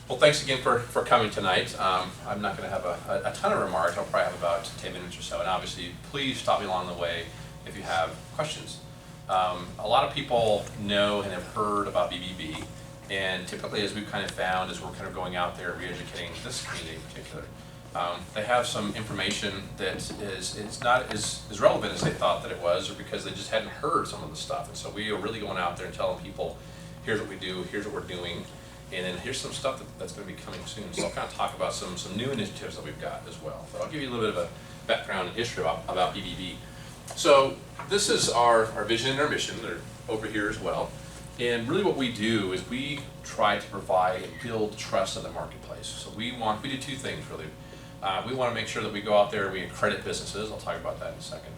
Well, thanks again for coming tonight. I'm not going to have a ton of remarks. I'll probably have about 10 minutes or so. And obviously, please stop me along the way if you have questions. A lot of people know and have heard about BBB. And typically, as we've kind of found, as we're kind of going out there re-educating this community in particular, they have some information that is not as relevant as they thought that it was, or because they just hadn't heard some of the stuff. And so we are really going out there and telling people, here's what we do, here's what we're doing, and then here's some stuff that's going to be coming soon. So I'll kind of talk about some new initiatives that we've got as well. But I'll give you a little bit of a background and history about BBB. So this is our vision and our mission. They're over here as well. And really what we do is we try to provide and build trust in the marketplace. So we do two things really. We want to make sure that we go out there and we accredit businesses. I'll talk about that in a second.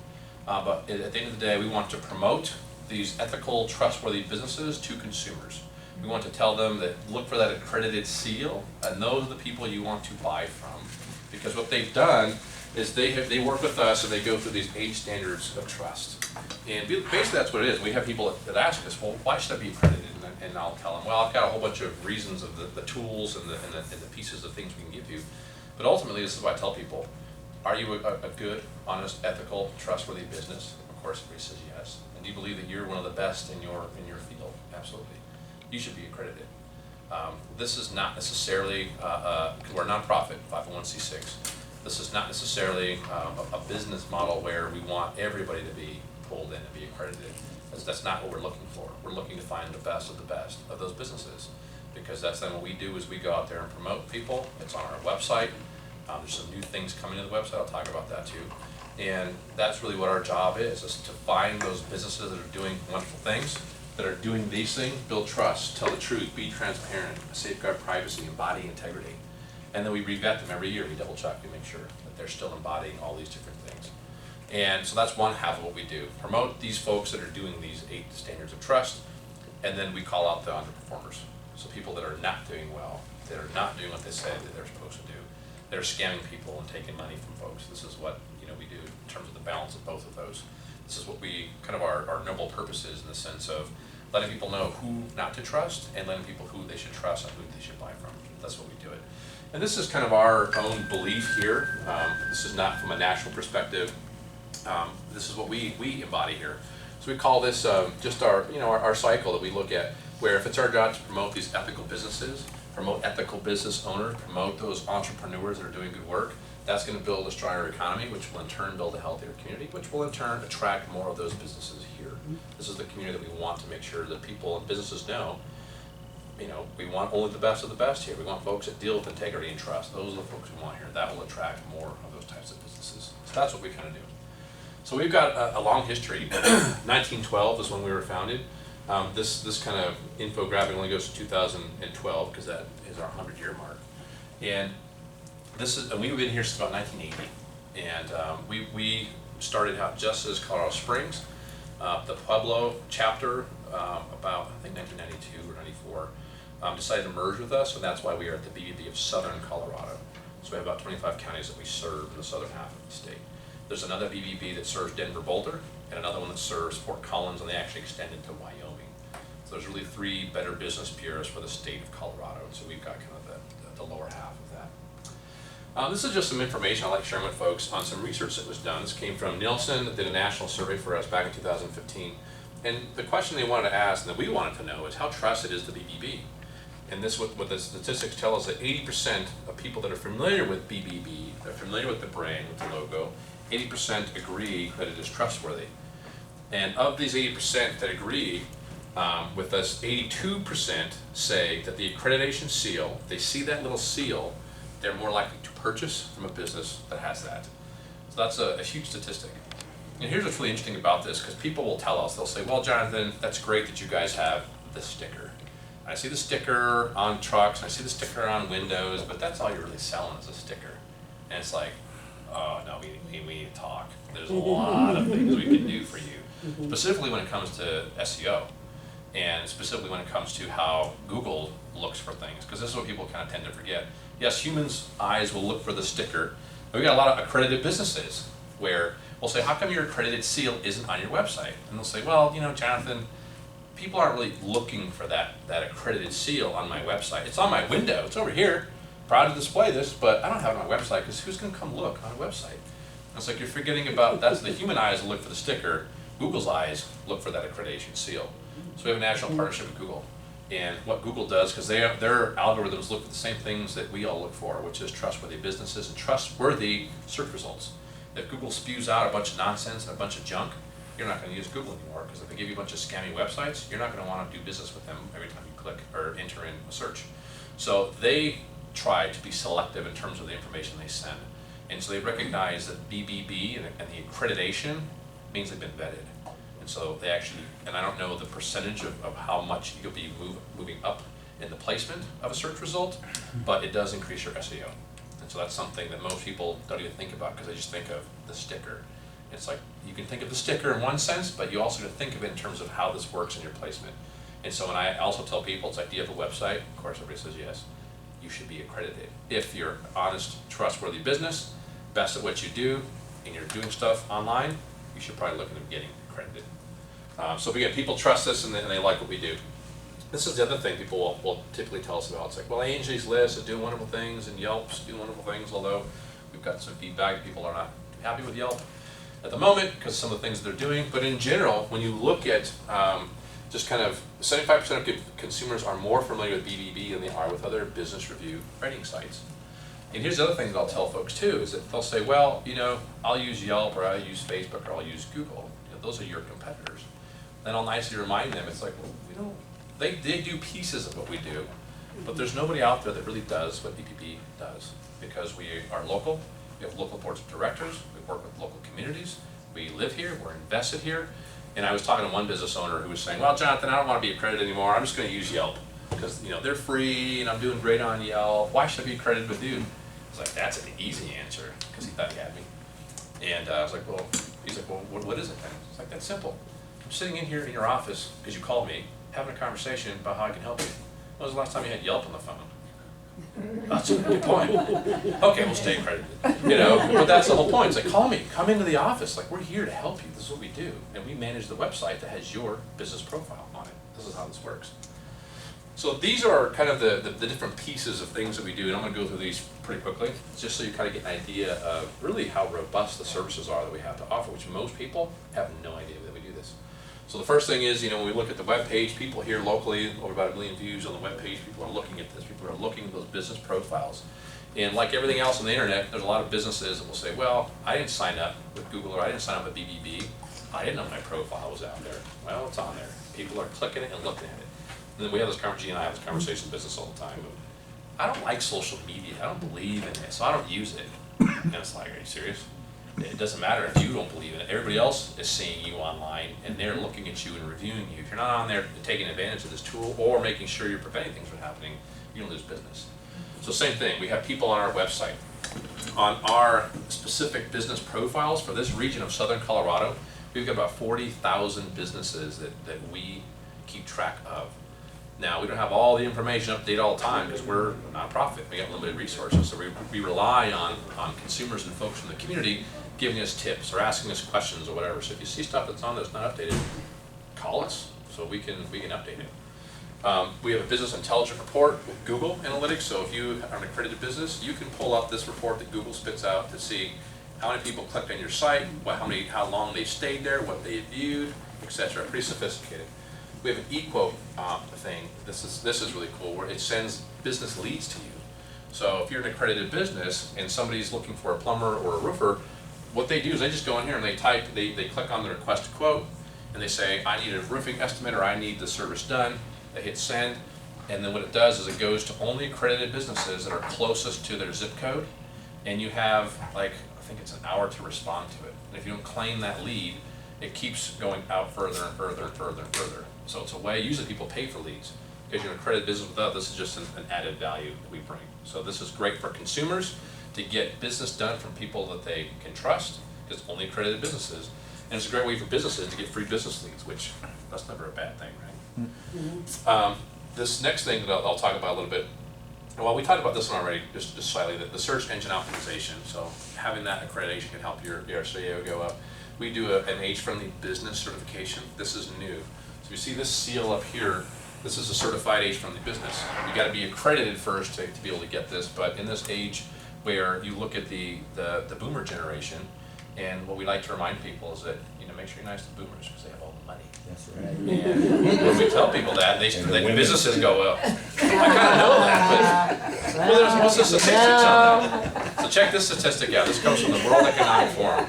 But at the end of the day, we want to promote these ethical, trustworthy businesses to consumers. We want to tell them that look for that accredited seal, and those are the people you want to buy from. Because what they've done is they work with us and they go through these 8 standards of trust. And basically that's what it is. We have people that ask us, well, why should I be accredited? And I'll tell them, well, I've got a whole bunch of reasons of the tools and the pieces of things we can give you. But ultimately, this is what I tell people. Are you a good, honest, ethical, trustworthy business? Of course, everybody says yes. And do you believe that you're one of the best in your field? Absolutely. You should be accredited. This is not necessarily, because we're a nonprofit, 501c6, this is not necessarily a business model where we want everybody to be pulled in and be accredited. That's not what we're looking for. We're looking to find the best of those businesses, because that's then what we do is we go out there and promote people. It's on our website. There's some new things coming to the website. I'll talk about that too. And that's really what our job is to find those businesses that are doing wonderful things, that are doing these things, build trust, tell the truth, be transparent, safeguard privacy, embody integrity. And then we re-vet them every year. We double check to make sure that they're still embodying all these different things. And so that's one half of what we do. Promote these folks that are doing these 8 standards of trust, and then we call out the underperformers. So people that are not doing well, that are not doing what they say that they're supposed to do. They're scamming people and taking money from folks. This is what we do in terms of the balance of both of those. This is what we kind of our noble purpose is, in the sense of letting people know who not to trust and letting people who they should trust and who they should buy from. That's what we do it. And this is kind of our own belief here. This is not from a national perspective. This is what we embody here. So we call this just our cycle that we look at, where if it's our job to promote these ethical businesses, promote ethical business owners, promote those entrepreneurs that are doing good work, that's going to build a stronger economy, which will in turn build a healthier community, which will in turn attract more of those businesses here. This is the community that we want to make sure that people and businesses know, we want only the best of the best here. We want folks that deal with integrity and trust. Those are the folks we want here. That will attract more of those types of businesses. So that's what we kind of do. So we've got a long history. 1912 is when we were founded. This kind of infographic only goes to 2012 because that is our 100-year mark. And we've been here since about 1980. And we started out just as Colorado Springs. The Pueblo chapter, about I think 1992 or 94, decided to merge with us, and that's why we are at the BBB of Southern Colorado. So we have about 25 counties that we serve in the southern half of the state. There's another BBB that serves Denver, Boulder, and another one that serves Fort Collins, and they actually extend into Wyoming. So there's really 3 better business bureaus for the state of Colorado, and so we've got kind of the lower half of that. This is just some information I'd like sharing with folks on some research that was done. This came from Nielsen, that did a national survey for us back in 2015. And the question they wanted to ask, and that we wanted to know, is how trusted is the BBB? And this, what the statistics tell us, that 80% of people that are familiar with BBB, they're familiar with the brand, with the logo, 80% agree that it is trustworthy. And of these 80% that agree with us, 82% say that the accreditation seal, if they see that little seal, they're more likely to purchase from a business that has that. So that's a huge statistic. And here's what's really interesting about this, because people will tell us, they'll say, well, Jonathan, that's great that you guys have the sticker. I see the sticker on trucks, I see the sticker on windows, but that's all you're really selling is a sticker. And it's like, oh, no, we need to talk. There's a lot of things we can do for you, specifically when it comes to SEO, and specifically when it comes to how Google looks for things, because this is what people kind of tend to forget. Yes, humans' eyes will look for the sticker, but we've got a lot of accredited businesses where we'll say, how come your accredited seal isn't on your website? And they'll say, well, Jonathan, people aren't really looking for that accredited seal on my website. It's on my window, it's over here, proud to display this, but I don't have it on my website because who's gonna come look on a website? It's like you're forgetting about, that's the human eyes look for the sticker, Google's eyes look for that accreditation seal. So we have a national partnership with Google. And what Google does, because their algorithms look for the same things that we all look for, which is trustworthy businesses and trustworthy search results. If Google spews out a bunch of nonsense and a bunch of junk, you're not going to use Google anymore, because if they give you a bunch of scammy websites, you're not going to want to do business with them every time you click or enter in a search. So they try to be selective in terms of the information they send. And so they recognize that BBB and the accreditation means they've been vetted. And so they actually, and I don't know the percentage of how much you'll be moving up in the placement of a search result, but it does increase your SEO. And so that's something that most people don't even think about, because they just think of the sticker. It's like, you can think of the sticker in one sense, but you also have to think of it in terms of how this works in your placement. And so when I also tell people, it's like, do you have a website? Of course, everybody says yes. You should be accredited. If you're an honest, trustworthy business, best at what you do, and you're doing stuff online, you should probably look at getting accredited. So again, people trust us and they like what we do. This is the other thing people will typically tell us about. It's like, well, Angie's List is doing wonderful things and Yelp's doing wonderful things, although we've got some feedback. People are not happy with Yelp at the moment because of some of the things they're doing. But in general, when you look at just kind of 75% of consumers are more familiar with BBB than they are with other business review rating sites. And here's the other thing that I'll tell folks too, is that they'll say, well, you know, I'll use Yelp or I'll use Facebook or I'll use Google. You know, those are your competitors. Then I'll nicely remind them, it's like, well, we don't, they do pieces of what we do, but there's nobody out there that really does what BBB does, because we are local, we have local boards of directors, we work with local communities, we live here, we're invested here. And I was talking to one business owner who was saying, well, Jonathan, I don't want to be accredited anymore, I'm just going to use Yelp, because you know they're free and I'm doing great on Yelp, why should I be accredited with you? I was like, that's an easy answer, because he thought he had me. And I was like, well, he's like, well, what is it then? It's like, that's simple. I'm sitting in here in your office, because you called me, having a conversation about how I can help you. When was the last time you had Yelp on the phone? That's a good point. Okay, we'll stay accredited. You know, but that's the whole point. It's like, call me, come into the office. Like, we're here to help you. This is what we do. And we manage the website that has your business profile on it. This is how this works. So these are kind of the different pieces of things that we do, and I'm going to go through these pretty quickly, just so you kind of get an idea of really how robust the services are that we have to offer, which most people have no idea that we do this. So the first thing is, you know, when we look at the web page, people here locally, over about 1 million views on the web page, people are looking at this, people are looking at those business profiles. And like everything else on the internet, there's a lot of businesses that will say, well, I didn't sign up with Google, or I didn't sign up with BBB, I didn't know my profile was out there. Well, it's on there. People are clicking it and looking at it. And then we have this conversation, and I have this conversation in business all the time. I don't like social media, I don't believe in it, so I don't use it. And it's like, are you serious? It doesn't matter if you don't believe in it. Everybody else is seeing you online, and they're looking at you and reviewing you. If you're not on there taking advantage of this tool or making sure you're preventing things from happening, you're gonna lose business. So same thing, we have people on our website. On our specific business profiles for this region of Southern Colorado, we've got about 40,000 businesses that we keep track of. Now, we don't have all the information up to date all the time because we're a nonprofit. We have limited resources, so we rely on consumers and folks from the community giving us tips or asking us questions or whatever. So if you see stuff that's on that's not updated, call us so we can update it. We have a business intelligence report with Google Analytics, so if you are an accredited business, you can pull up this report that Google spits out to see how many people clicked on your site, how long they stayed there, what they viewed, etc. Pretty sophisticated. We have an eQuote thing. This is really cool, where it sends business leads to you. So if you're an accredited business and somebody's looking for a plumber or a roofer, what they do is they just go in here and they click on the request to quote, and they say, I need a roofing estimate, or I need the service done. They hit send, and then what it does is it goes to only accredited businesses that are closest to their zip code, and you have, like, I think it's an hour to respond to it. And if you don't claim that lead, it keeps going out further and further and further and further. So it's a way, usually people pay for leads. Because you're an accredited business with us, this is just an added value that we bring. So this is great for consumers to get business done from people that they can trust, because it's only accredited businesses. And it's a great way for businesses to get free business leads, which that's never a bad thing, right? Mm-hmm. This next thing that I'll talk about a little bit, well, we talked about this one already, just slightly, the search engine optimization. So having that accreditation can help your SEO go up. We do an age-friendly business certification. This is new. So you see this seal up here, this is a certified age-friendly business. You gotta be accredited first to be able to get this, but in this age where you look at the boomer generation, and what we like to remind people is that, make sure you're nice to boomers because they have all the money. That's right. And when we tell people that, businesses go, well, I kind of know that, but well, there's also statistics on that. So check this statistic out. This comes from the World Economic Forum.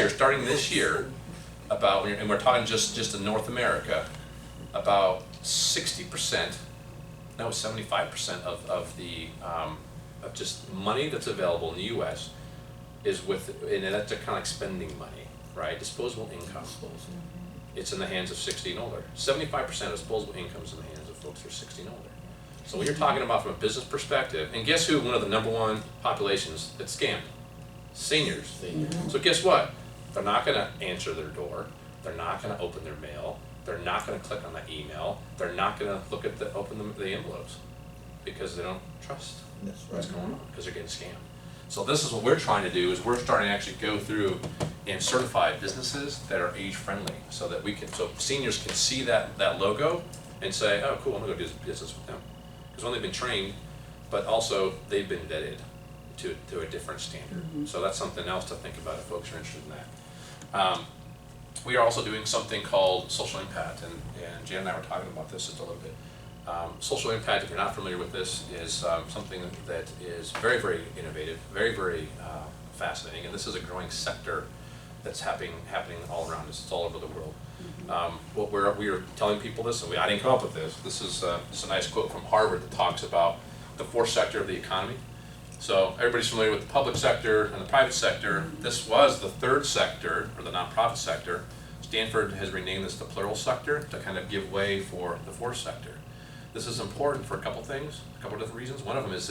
Starting this year, and we're talking just in North America, about 60%, no, 75% of the of just money that's available in the U.S. is and that's kind of like spending money, right? Disposable income. It's in the hands of 60 and older. 75% of disposable income is in the hands of folks who are 60 and older. So when you're talking about from a business perspective, and guess who one of the #1 populations that's scammed? Seniors. So guess what? They're not going to answer their door. They're not going to open their mail. They're not going to click on the email. They're not going to look at open the envelopes because they don't trust what's going on because they're getting scammed. So this is what we're trying to do, is we're starting to actually go through and certify businesses that are age friendly, so that so seniors can see that logo and say, oh cool, I'm gonna go do business with them. Because one, they've been trained, but also they've been vetted to a different standard. So that's something else to think about if folks are interested in that. We are also doing something called social impact, and Jan and I were talking about this just a little bit. Social impact, if you're not familiar with this, is something that is very, very innovative, very, very fascinating, and this is a growing sector that's happening all around us. It's all over the world. What we are telling people this, and I didn't come up with this. This is a nice quote from Harvard that talks about the fourth sector of the economy. So everybody's familiar with the public sector and the private sector. This was the third sector, or the nonprofit sector. Stanford has renamed this the plural sector to kind of give way for the fourth sector. This is important for a couple things, a couple different reasons. One of them is